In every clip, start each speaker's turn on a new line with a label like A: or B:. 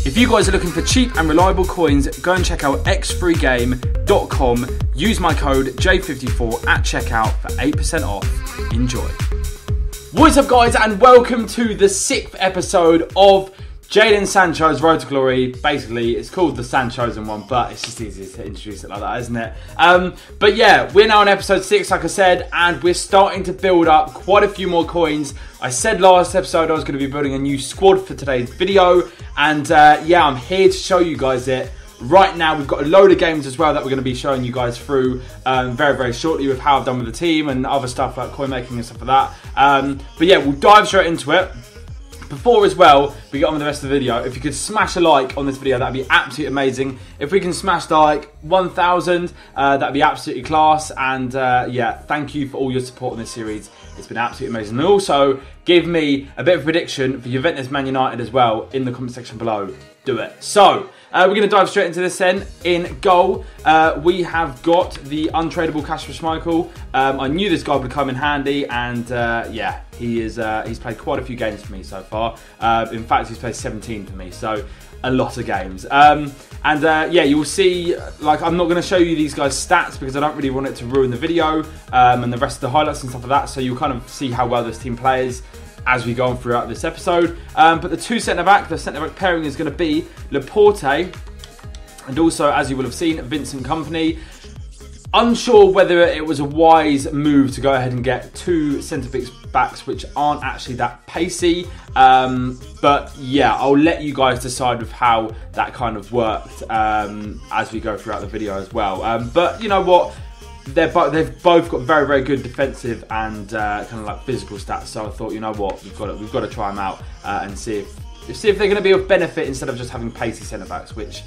A: If you guys are looking for cheap and reliable coins, go and check out x3game.com. Use my code J54 at checkout for 8% off. Enjoy. What's up, guys, and welcome to the 6th episode of Jadon Sancho's Road to Glory. Basically, it's called the Sanchosen one, but it's just easier to introduce it like that, isn't it? But yeah, we're now on episode 6, like I said, and we're starting to build up quite a few more coins. I said last episode I was going to be building a new squad for today's video, and yeah, I'm here to show you guys it. Right now, we've got a load of games as well that we're going to be showing you guys through very, very shortly with how I've done with the team and other stuff like coin making and stuff like that. But yeah, we'll dive straight into it. Before as well, we get on with the rest of the video, if you could smash a like on this video, that'd be absolutely amazing. If we can smash like 1,000, that'd be absolutely class. And yeah, thank you for all your support in this series. It's been absolutely amazing. And also, give me a bit of a prediction for Juventus Man United as well in the comment section below. Do it. So, we're going to dive straight into this then. In goal, we have got the untradeable Kasper Schmeichel. I knew this guy would come in handy, and yeah, he's played quite a few games for me so far. In fact, he's played 17 for me, so a lot of games. And yeah, you'll see, like, I'm not going to show you these guys' stats because I don't really want it to ruin the video and the rest of the highlights and stuff like that, so you'll kind of see how well this team plays as we go on throughout this episode. But the two centre-back pairing is going to be Laporte and also, as you will have seen, Vincent Kompany. Unsure whether it was a wise move to go ahead and get two centre-backs which aren't actually that pacey. But yeah, I'll let you guys decide with how that kind of worked as we go throughout the video as well. But you know what? They've both got very, very good defensive and kind of like physical stats. So I thought, you know what, we've got to try them out and see if they're going to be of benefit instead of just having pacey centre backs, which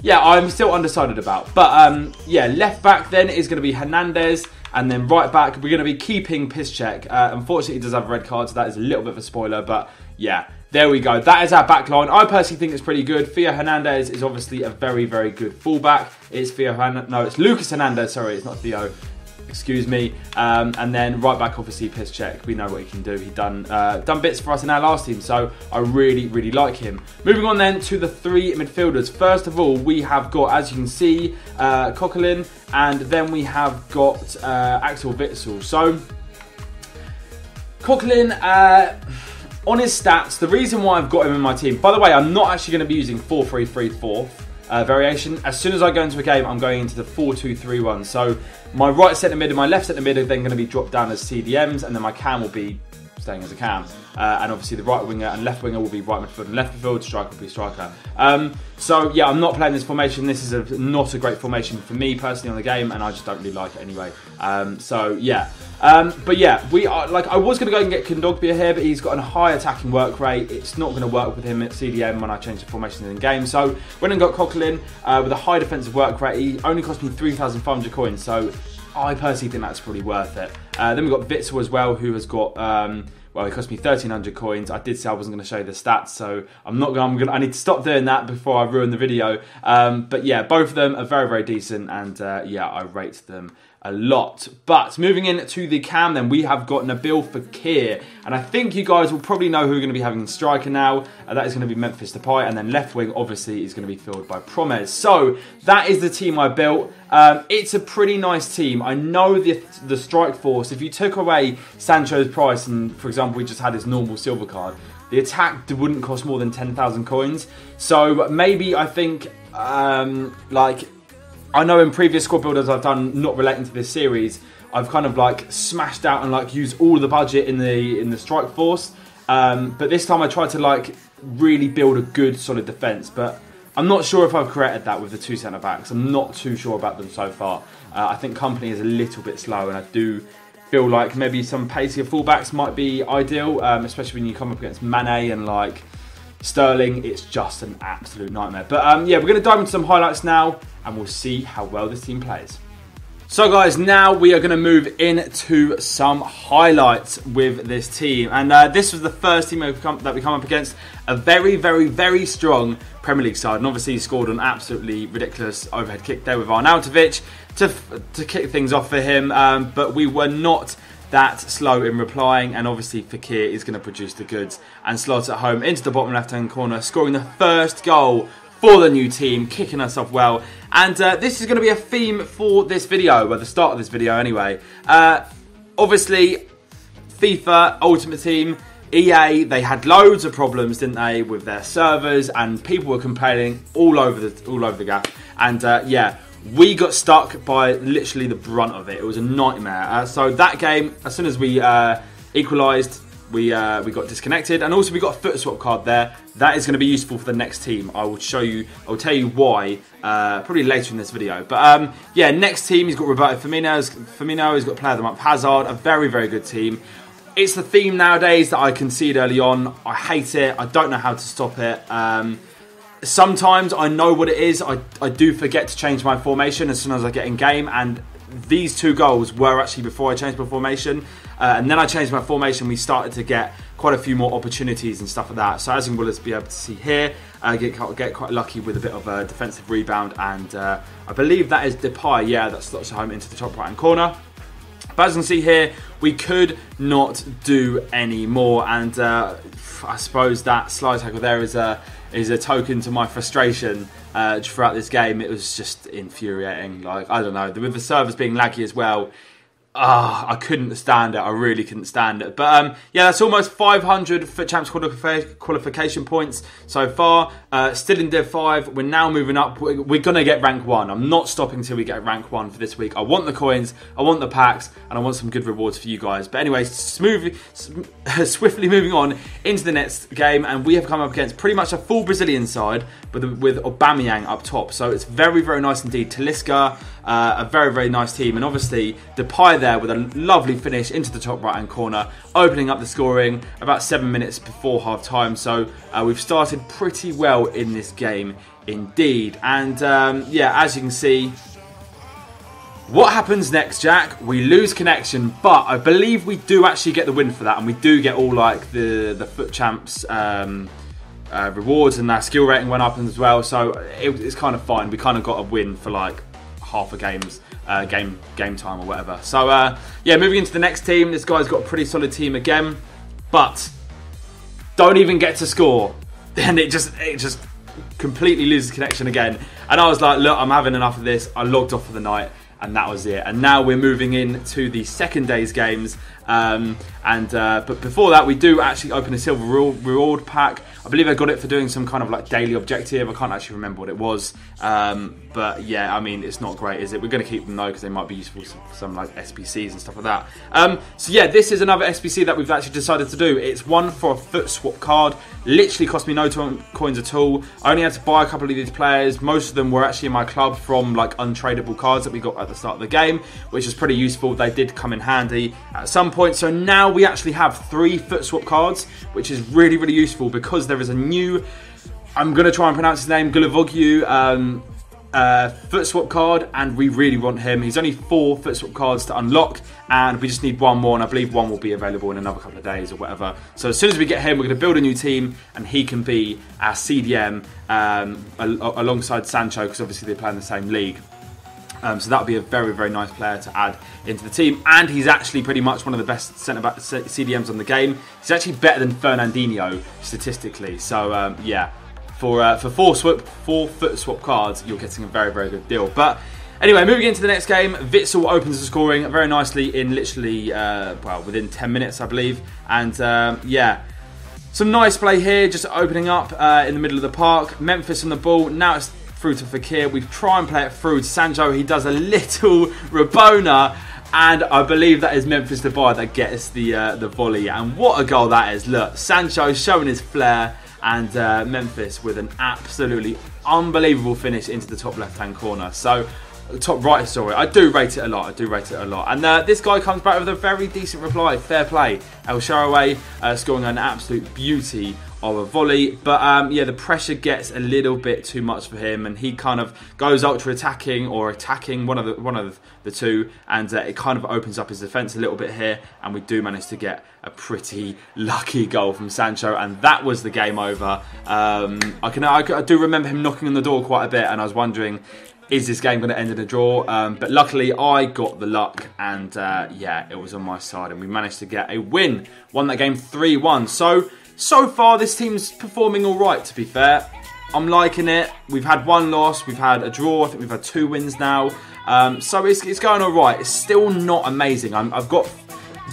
A: yeah, I'm still undecided about. But yeah, left back then is going to be Hernandez, and then right back we're going to be keeping Piszczek. Unfortunately, he does have a red card, so that is a little bit of a spoiler. But yeah, there we go. That is our back line. I personally think it's pretty good. Theo Hernandez is obviously a very, very good fullback. It's Lucas Hernandez. Sorry, it's not Theo. Excuse me. And then right back, obviously, Piszczek. We know what he can do. He's done bits for us in our last team, so I really, really like him. Moving on then to the three midfielders. First of all, we have got, as you can see, Coquelin, and then we have got Axel Witsel. So, Coquelin, on his stats, the reason why I've got him in my team, by the way, I'm not actually going to be using 4-3-3-4 variation. As soon as I go into a game, I'm going into the 4-2-3-1. So my right centre mid and my left centre mid are then going to be dropped down as CDMs, and then my cam will be staying as a cam. And obviously the right winger and left winger will be right midfield and left midfield, striker will be striker. So yeah, I'm not playing this formation. This is not a great formation for me personally on the game, and I just don't really like it anyway. So yeah. But yeah, we are like, I was going to go and get Kondogbia here, but he's got a high attacking work rate. It's not going to work with him at CDM when I change the formation in the game. So went and got Coquelin with a high defensive work rate. He only cost me 3,500 coins, so I personally think that's pretty worth it. Then we've got Witsel as well, who has got well, it cost me 1,300 coins. I did say I wasn't going to show you the stats, so I need to stop doing that before I ruin the video. But yeah, both of them are very, very decent, and yeah, I rate them a lot. But moving into the cam then, we have got Nabil Fekir, and I think you guys will probably know who we're going to be having in striker now. That is going to be Memphis Depay, and then left wing obviously is going to be filled by Promes. So that is the team I built. It's a pretty nice team. I know the strike force, if you took away Sancho's price and, for example, we just had his normal silver card, the attack wouldn't cost more than 10,000 coins. So maybe I think, like, I know in previous squad builders I've done not relating to this series, I've kind of like smashed out and like used all the budget in the strike force. But this time I tried to like really build a good solid defence. But I'm not sure if I've corrected that with the two centre backs. I'm not too sure about them so far. I think Kompany is a little bit slow, and I do feel like maybe some pacier fullbacks might be ideal, especially when you come up against Mane and like Sterling. It's just an absolute nightmare. But yeah, we're going to dive into some highlights now, and we'll see how well this team plays. So guys, now we are going to move into some highlights with this team. And this was the first team that we come up against. A very, very, very strong Premier League side. And obviously he scored an absolutely ridiculous overhead kick there with Arnautovic to kick things off for him. But we were not that slow in replying, and obviously Fakir is going to produce the goods and slot it home into the bottom left-hand corner, scoring the first goal for the new team, kicking us off well. And this is going to be a theme for this video, well, the start of this video anyway. Obviously, FIFA, Ultimate Team, EA, they had loads of problems, didn't they, with their servers, and people were complaining all over the gap. And yeah, we got stuck by literally the brunt of it. It was a nightmare. So that game, as soon as we equalised, we got disconnected, and also we got a foot swap card there. That is going to be useful for the next team. I will tell you why probably later in this video. But yeah, next team, he's got Roberto Firmino. He's got player of the month Hazard, a very, very good team. It's the theme nowadays that I concede early on. I hate it. I don't know how to stop it. Sometimes I know what it is. I do forget to change my formation as soon as I get in game, and these two goals were actually before I changed my formation. And then I changed my formation. We started to get quite a few more opportunities and stuff like that. So as you will be able to see here, get quite lucky with a bit of a defensive rebound, and I believe that is Depay. Yeah, that slots home into the top right hand corner. But as you can see here, we could not do any more, and I suppose that slide tackle there is a token to my frustration throughout this game. It was just infuriating. Like, I don't know, with the servers being laggy as well. I couldn't stand it. I really couldn't stand it. But yeah, that's almost 500 FUT Champs qualification points so far. Still in Div 5. We're now moving up. We're going to get rank 1. I'm not stopping until we get rank 1 for this week. I want the coins, I want the packs, and I want some good rewards for you guys. But anyway, swiftly moving on into the next game, and we have come up against pretty much a full Brazilian side with Aubameyang up top. So it's very, very nice indeed. Talisca, a very, very nice team, and obviously Depay there with a lovely finish into the top right hand corner, opening up the scoring about 7 minutes before half time. So we've started pretty well in this game indeed. And yeah, as you can see, what happens next, Jack? We lose connection, but I believe we do actually get the win for that, and we do get all like the FUT Champs rewards, and our skill rating went up as well. So it's kind of fine. We kind of got a win for like half a game's game time or whatever. So yeah, moving into the next team. This guy's got a pretty solid team again, but don't even get to score, and it just completely loses connection again. And I was like, look, I'm having enough of this. I logged off for the night, and that was it. And now we're moving into the second day's games. But before that, we do actually open a silver reward pack. I believe I got it for doing some kind of like daily objective. I can't actually remember what it was. But yeah, I mean, it's not great, is it? We're going to keep them though, because they might be useful for some like SPCs and stuff like that. So yeah, this is another SPC that we've actually decided to do. It's one for a foot swap card. Literally cost me no coins at all. I only had to buy a couple of these players. Most of them were actually in my club from like untradeable cards that we got at the start of the game, which is pretty useful. They did come in handy at some point. So now we actually have 3 foot swap cards, which is really, really useful, because there is a new, I'm going to try and pronounce his name, Gulavogyu foot swap card, and we really want him. He's only 4 foot swap cards to unlock, and we just need 1 more, and I believe 1 will be available in another couple of days or whatever. So as soon as we get him, we're going to build a new team, and he can be our CDM alongside Sancho, because obviously they play in the same league. So that would be a very, very nice player to add into the team. And he's actually pretty much one of the best centre-back CDMs on the game. He's actually better than Fernandinho statistically. So yeah, for 4 foot swap cards, you're getting a very, very good deal. But anyway, moving into the next game, Witsel opens the scoring very nicely in literally, well, within 10 minutes, I believe. And yeah, some nice play here, just opening up in the middle of the park. Memphis on the ball. Now it's through to Fakir. We try and play it through to Sancho. He does a little Rabona, and I believe that is Memphis Depay that gets the volley. And what a goal that is. Look, Sancho showing his flair, and Memphis with an absolutely unbelievable finish into the top left-hand corner. So, top right, sorry. I do rate it a lot. And this guy comes back with a very decent reply. Fair play. El Shaarawy scoring an absolute beauty of a volley, but yeah, the pressure gets a little bit too much for him, and he kind of goes ultra attacking or attacking, one of the two, and it kind of opens up his defence a little bit here, and we do manage to get a pretty lucky goal from Sancho, and that was the game over. I do remember him knocking on the door quite a bit, and I was wondering, is this game going to end in a draw? But luckily, I got the luck, and yeah, it was on my side, and we managed to get a win. Won that game 3-1. So far, this team's performing all right, to be fair. I'm liking it. We've had 1 loss. We've had a draw. I think we've had 2 wins now. So it's going all right. It's still not amazing. I've got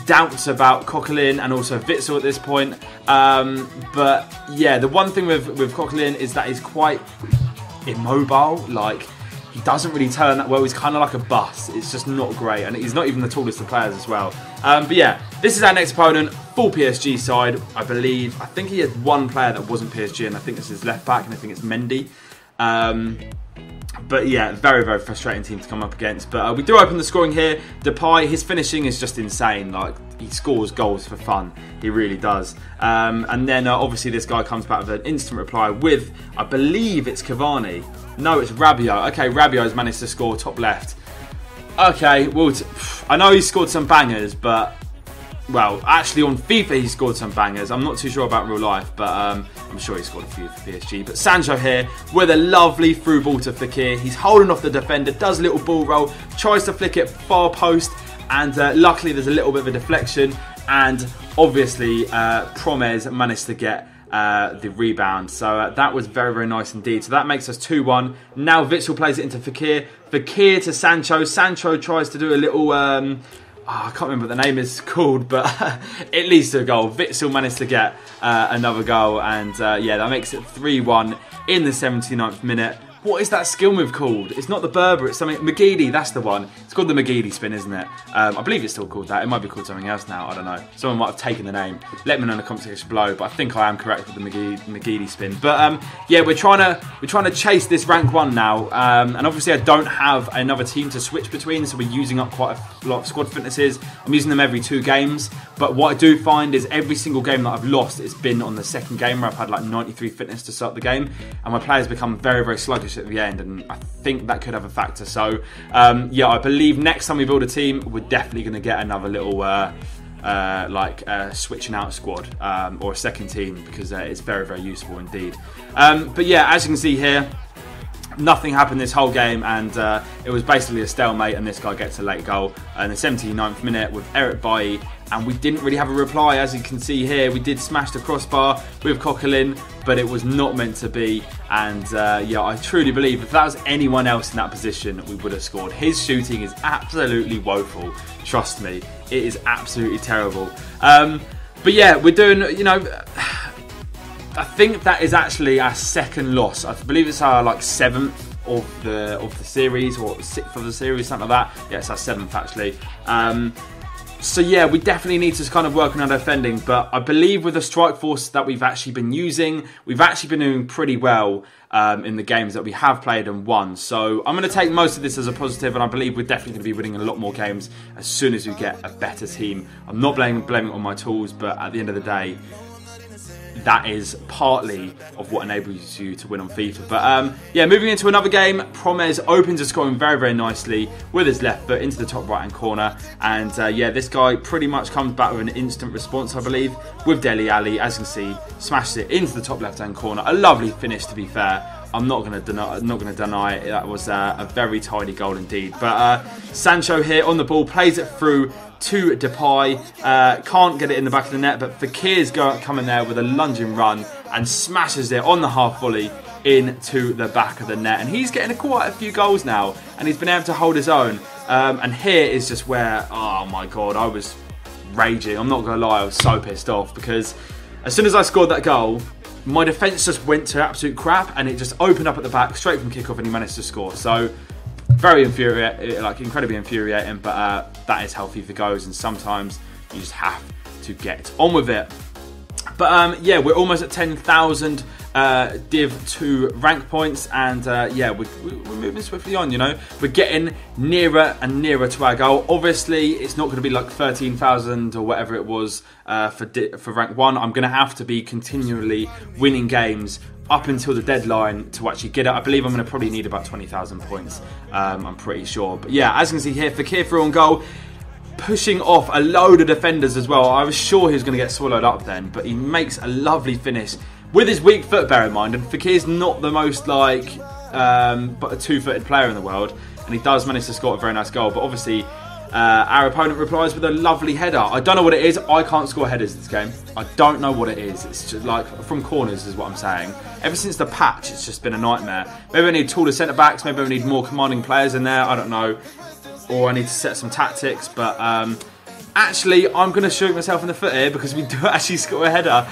A: doubts about Coquelin and also Witsel at this point. But yeah, the one thing with Coquelin is that he's quite immobile. Like, he doesn't really turn that well. He's kind of like a bus. It's just not great. And he's not even the tallest of players as well. But yeah, this is our next opponent. Full PSG side, I believe. I think he had 1 player that wasn't PSG, and I think it's his left back, and I think it's Mendy. But yeah, very, very frustrating team to come up against. But we do open the scoring here. Depay, his finishing is just insane. Like, he scores goals for fun. He really does. And then obviously this guy comes back with an instant reply with, I believe it's Cavani. No, it's Rabiot. Okay, Rabiot's managed to score top left. Okay, well, I know he scored some bangers, but... Well, actually on FIFA he scored some bangers. I'm not too sure about real life, but I'm sure he scored a few for PSG. But Sancho here with a lovely through ball to Fekir. He's holding off the defender, does a little ball roll, tries to flick it far post, and luckily there's a little bit of a deflection. And obviously Promes managed to get the rebound. So that was very, very nice indeed. So that makes us 2-1. Now Witsel plays it into Fekir. Fekir to Sancho. Sancho tries to do a little... I can't remember what the name is called, but it leads to a goal. Witsel managed to get another goal, and yeah, that makes it 3-1 in the 79th minute. What is that skill move called? It's not the Berber, it's something... McGeady, that's the one. It's called the McGeady spin, isn't it? I believe it's still called that. It might be called something else now, I don't know. Someone might have taken the name. Let me know in the comment section below, but I think I am correct with the McGeady spin. But yeah, we're trying to chase this rank 1 now. And obviously I don't have another team to switch between, so we're using up quite a lot of squad fitnesses. I'm using them every 2 games. But what I do find is every single game that I've lost, it's been on the second game where I've had like 93 fitness to start the game. And my players become very, very sluggish at the end, and I think that could have a factor. So yeah, I believe next time we build a team, we're definitely going to get another little switching out squad or a second team, because it's very, very useful indeed. But yeah, as you can see here, nothing happened this whole game, and it was basically a stalemate, and this guy gets a late goal in the 79th minute with Eric Bailly, and we didn't really have a reply. As you can see here, we did smash the crossbar with Coquelin, but it was not meant to be. And yeah, I truly believe if that was anyone else in that position, we would have scored. His shooting is absolutely woeful. Trust me, it is absolutely terrible. But yeah, we're doing, you know, I think that is actually our 2nd loss. I believe it's our like 7th of the series, or 6th of the series, something like that. Yeah, it's our 7th actually. So yeah, we definitely need to kind of work on our defending, but I believe with the strike force that we've actually been using, we've actually been doing pretty well in the games that we have played and won. So I'm going to take most of this as a positive, and I believe we're definitely going to be winning a lot more games as soon as we get a better team. I'm not blaming it on my tools, but at the end of the day, that is partly of what enables you to win on FIFA. But yeah, moving into another game, Promes opens the scoring very, very nicely with his left foot into the top right hand corner. And yeah, this guy pretty much comes back with an instant response, I believe, with Dele Alli. As you can see, smashes it into the top left hand corner. A lovely finish, to be fair. I'm not going to deny it. That was a very tidy goal indeed. But Sancho here on the ball, plays it through to Depay. Can't get it in the back of the net, but Fekir's coming there with a lunging run and smashes it on the half volley into the back of the net. And he's getting quite a few goals now, and he's been able to hold his own. And here is just where, oh my God, I was raging. I'm not going to lie, I was so pissed off, because as soon as I scored that goal, my defence just went to absolute crap, and it just opened up at the back straight from kickoff, and he managed to score. So very infuriating, like incredibly infuriating, but that is how FIFA goes, and sometimes you just have to get on with it. But yeah, we're almost at 10,000 Div 2 rank points, and yeah, we're moving swiftly on, you know. We're getting nearer and nearer to our goal. Obviously, it's not going to be like 13,000 or whatever it was for rank 1. I'm going to have to be continually winning games up until the deadline to actually get it. I believe I'm going to probably need about 20,000 points, I'm pretty sure. But yeah, as you can see here, Fekir through on goal, pushing off a load of defenders as well. I was sure he was going to get swallowed up then, but he makes a lovely finish with his weak foot, bear in mind. And Fekir's not the most, like, but a two-footed player in the world, and he does manage to score a very nice goal. But obviously, our opponent replies with a lovely header. I don't know what it is. I can't score headers this game. I don't know what it is. It's just like from corners is what I'm saying. Ever since the patch, it's just been a nightmare. Maybe I need taller centre-backs. Maybe I need more commanding players in there. I don't know. Or I need to set some tactics. But actually, I'm going to shoot myself in the foot here because we do actually score a header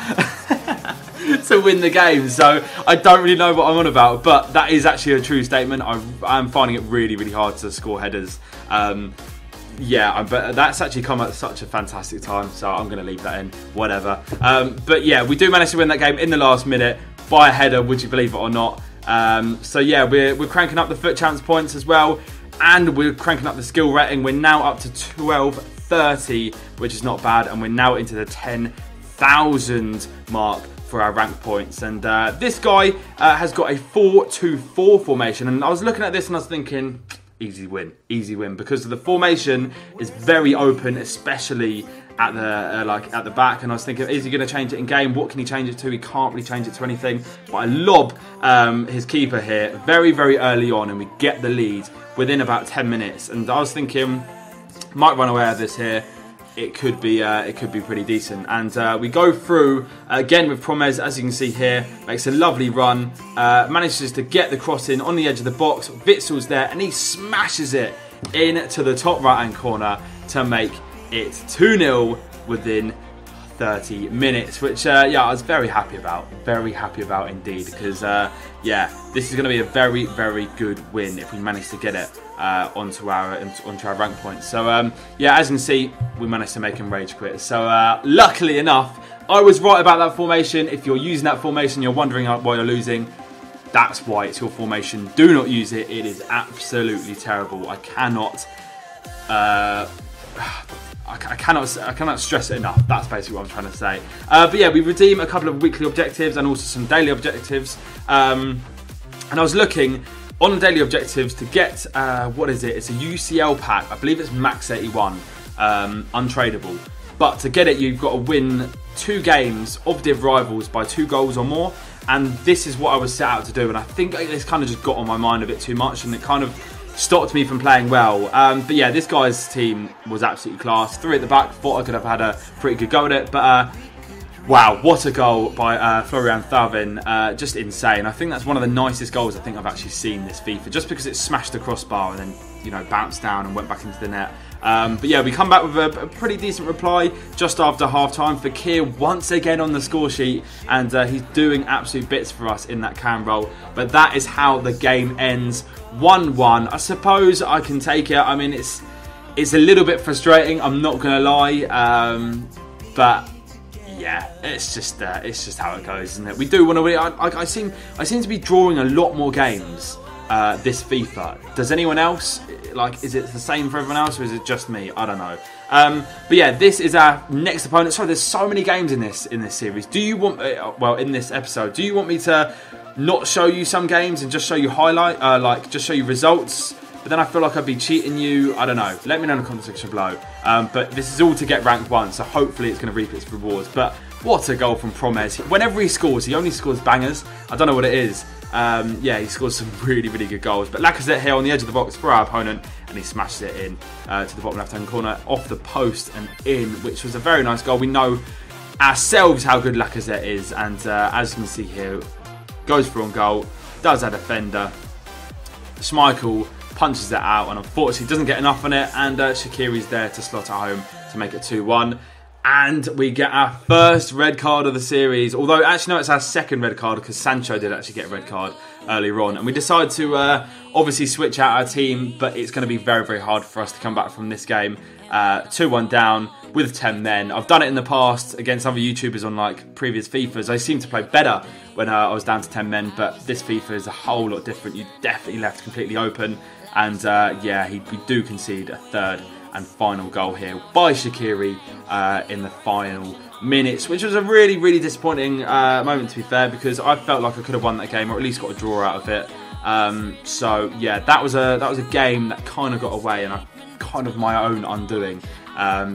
A: to win the game. So I don't really know what I'm on about. But that is actually a true statement. I'm finding it really, really hard to score headers. Yeah, but that's actually come at such a fantastic time, so I'm going to leave that in, whatever. But yeah, we do manage to win that game in the last minute by a header, would you believe it or not. So yeah, we're cranking up the foot chance points as well, and we're cranking up the skill rating. We're now up to 1230, which is not bad, and we're now into the 10,000 mark for our rank points. And this guy has got a 4-2-4 formation, and I was looking at this and I was thinking, easy win, because the formation is very open, especially at the back. And I was thinking, is he going to change it in game? What can he change it to? He can't really change it to anything. But I lob his keeper here very, very early on, and we get the lead within about 10 minutes. And I was thinking, might run away with this here. It could be pretty decent. And we go through again with Promes, as you can see here, makes a lovely run, manages to get the cross in on the edge of the box. Witzel's there, and he smashes it into the top right hand corner to make it 2-0 within 30 minutes, which yeah, I was very happy about indeed, because yeah, this is going to be a very, very good win if we manage to get it onto our rank points. So yeah, as you can see, we managed to make him rage quit. So luckily enough, I was right about that formation. If you're using that formation, you're wondering why you're losing, that's why it's your formation. Do not use it. It is absolutely terrible. I cannot stress it enough. That's basically what I'm trying to say. But yeah, we redeem a couple of weekly objectives and also some daily objectives. And I was looking on the daily objectives to get, what is it? It's a UCL pack. I believe it's max 81, untradeable. But to get it, you've got to win 2 games of Div Rivals by 2 goals or more. And this is what I was set out to do. And I think this kind of just got on my mind a bit too much, and it kind of stopped me from playing well. But yeah, this guy's team was absolutely class. 3 at the back, thought I could have had a pretty good go at it. But wow, what a goal by Florian Thauvin. Just insane. I think that's one of the nicest goals I think I've actually seen this FIFA, just because it smashed the crossbar and then, you know, bounced down and went back into the net. But yeah, we come back with a pretty decent reply just after half-time for Keir once again on the score sheet, and he's doing absolute bits for us in that cam roll. But that is how the game ends, 1-1. I suppose I can take it. I mean, it's a little bit frustrating, I'm not going to lie, but yeah, it's just how it goes, isn't it? We do want to win. I seem to be drawing a lot more games this FIFA. Does anyone else, like, is it the same for everyone else, or is it just me? I don't know. But yeah, this is our next opponent. Sorry, there's so many games in this series. Do you want, well, in this episode, do you want me to not show you some games and just show you like just show you results? But then I feel like I'd be cheating you. I don't know. Let me know in the comment section below. But this is all to get rank 1, so hopefully it's going to reap its rewards. But what a goal from Promes. Whenever he scores, he only scores bangers. I don't know what it is. Yeah, he scores some really, really good goals. But Lacazette here on the edge of the box for our opponent, and he smashes it in to the bottom left-hand corner, off the post and in, which was a very nice goal. We know ourselves how good Lacazette is, and as you can see here, goes for on goal, does our defender. Schmeichel punches it out, and unfortunately doesn't get enough on it, and Shaqiri's there to slot it home to make it 2-1. And we get our first red card of the series. Although, actually, no, it's our second red card, because Sancho did actually get a red card earlier on. And we decided to obviously switch out our team, but it's going to be very, very hard for us to come back from this game. 2-1 down with 10 men. I've done it in the past against other YouTubers on like previous FIFAs. I seem to play better when I was down to 10 men, but this FIFA is a whole lot different. You definitely left completely open. And yeah, we do concede a third and final goal here by Shaqiri in the final minutes, which was a really, really disappointing moment, to be fair, because I felt like I could have won that game, or at least got a draw out of it. So yeah, that was a game that kind of got away, and kind of my own undoing,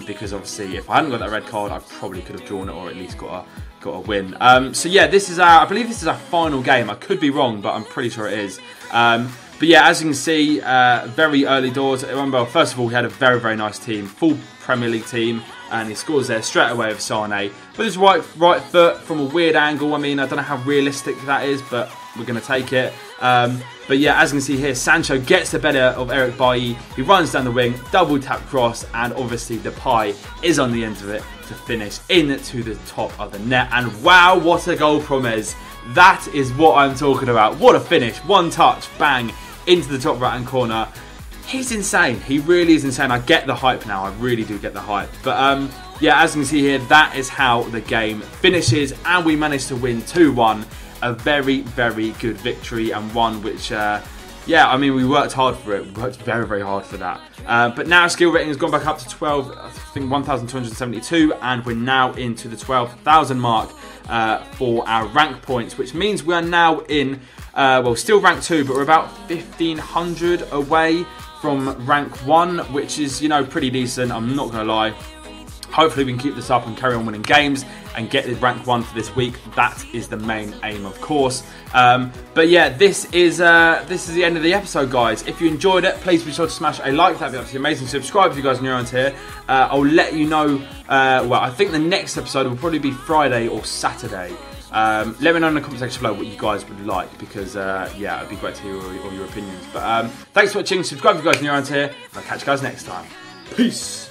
A: because obviously if I hadn't got that red card, I probably could have drawn it, or at least got got to win. So yeah, this is I believe this is our final game. I could be wrong, but I'm pretty sure it is. But yeah, as you can see, very early doors. Remember, first of all, we had a very, very nice team, full Premier League team, and he scores there straight away with Siine. With his right foot from a weird angle. I mean, I don't know how realistic that is, but we're going to take it. But yeah, as you can see here, Sancho gets the better of Eric Bailly. He runs down the wing, double tap cross, and obviously Depay is on the end of it to finish into the top of the net. And wow, what a goal from Ez. That is what I'm talking about. What a finish. One touch, bang, into the top right hand corner. He's insane. He really is insane. I get the hype now. I really do get the hype. But yeah, as you can see here, that is how the game finishes. And we managed to win 2-1. A very, very good victory, and one which, yeah, I mean, we worked hard for it. We worked very, very hard for that. But now skill rating has gone back up to 1,272, and we're now into the 12,000 mark for our rank points, which means we are now in, well, still rank 2, but we're about 1,500 away from rank 1, which is, you know, pretty decent. I'm not going to lie. Hopefully we can keep this up and carry on winning games and get the rank 1 for this week. That is the main aim, of course. But yeah, this is the end of the episode, guys. If you enjoyed it, please be sure to smash a like. That'd be absolutely amazing. Subscribe if you guys are new around here. I'll let you know. Well, I think the next episode will probably be Friday or Saturday. Let me know in the comment section below what you guys would like, because yeah, it'd be great to hear all your opinions. But thanks for watching. Subscribe if you guys are new around here. I'll catch you guys next time. Peace.